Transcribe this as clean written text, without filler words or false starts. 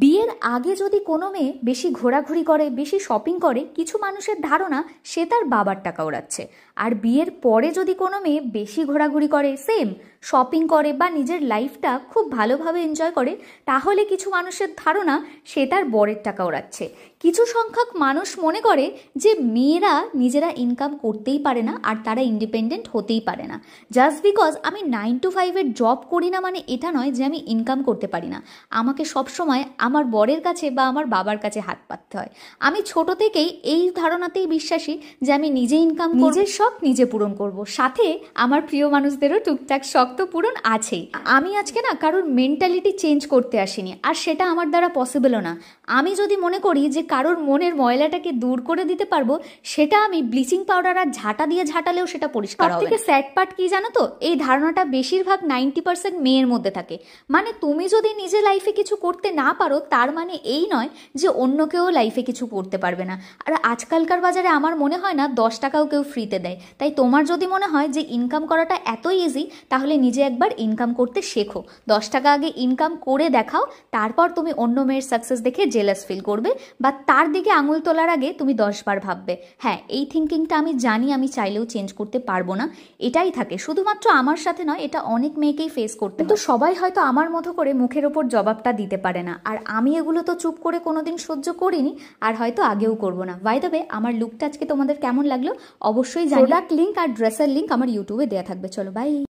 বিয়ের আগে যদি কোনো মেয়ে বেশি ঘোরাঘুরি করে, বেশি শপিং করে, কিছু মানুষের ধারণা সে তার বাবার টাকা ওড়াচ্ছে। আর বিয়ের পরে যদি কোনো মেয়ে বেশি ঘোরাঘুরি করে, সেম শপিং করে বা নিজের লাইফটা খুব ভালোভাবে এনজয় করে, তাহলে কিছু মানুষের ধারণা সে তার বরের টাকা ওড়াচ্ছে। কিছু সংখ্যক মানুষ মনে করে যে মেয়েরা নিজেরা ইনকাম করতেই পারে না আর তারা ইন্ডিপেন্ডেন্ট হতেই পারে না। জাস্ট বিকজ আমি 9 to 5-এর জব করি না মানে এটা নয় যে আমি ইনকাম করতে পারি না। আমাকে সবসময় আমার বরের কাছে বা আমার বাবার কাছে হাত পাততে হয়। আমি ছোট থেকেই এই ধারণাতেই বিশ্বাসী যে আমি নিজে ইনকাম, নিজের শখ নিজে পূরণ করব। সাথে আমার প্রিয় মানুষদেরও টুকটাক শখ তো পূরণ আছেই। আমি আজকে না কারোর মেন্টালিটি চেঞ্জ করতে আসিনি, আর সেটা আমার দ্বারা পসিবলও না। আমি যদি মনে করি যে কারোর মনের ময়লাটাকে দূর করে দিতে পারবো, সেটা আমি ব্লিচিং পাউডার আর ঝাঁটা দিয়ে ঝাঁটালেও সেটা পরিষ্কার হবে। সবথেকে স্যাড পার্ট কি জানো তো, এই ধারণাটা বেশিরভাগ 90% মেয়ের মধ্যে থাকে। মানে তুমি যদি নিজে লাইফে কিছু করতে না পারো, তার মানে এই নয় যে অন্য কেউ লাইফে কিছু করতে পারবে না। আর আজকালকার বাজারে আমার মনে হয় না 10 টাকাও কেউ ফ্রিতে দেয়। তাই তোমার যদি মনে হয় যে ইনকাম করাটা এত ইজি, তাহলে নিজে একবার ইনকাম করতে শেখো। 10 টাকা আগে ইনকাম করে দেখাও, তারপর তুমি অন্য মেয়ের সাকসেস দেখে জেলাস ফিল করবে, বা তার দিকে আঙুল তোলার আগে তুমি 10 বার ভাববে। হ্যাঁ, এই থিঙ্কিংটা আমি জানি, আমি চাইলেও চেঞ্জ করতে পারবো না। এটাই থাকে, শুধুমাত্র আমার সাথে নয়, এটা অনেক মেয়েকেই ফেস করতে হয়। তো সবাই হয়তো আমার মতো করে মুখের ওপর জবাবটা দিতে পারে না, আর আমি এগুলো তো চুপ করে কোনোদিন সহ্য করিনি, আর হয়তো আগেও করবো না। বাই দ্য ওয়ে, আমার লুকটা আজকে তোমাদের কেমন লাগলো অবশ্যই জানাও। প্রোডাক্ট লিঙ্ক আর ড্রেসের লিঙ্ক আমার ইউটিউবে দেওয়া থাকবে। চলো বাই।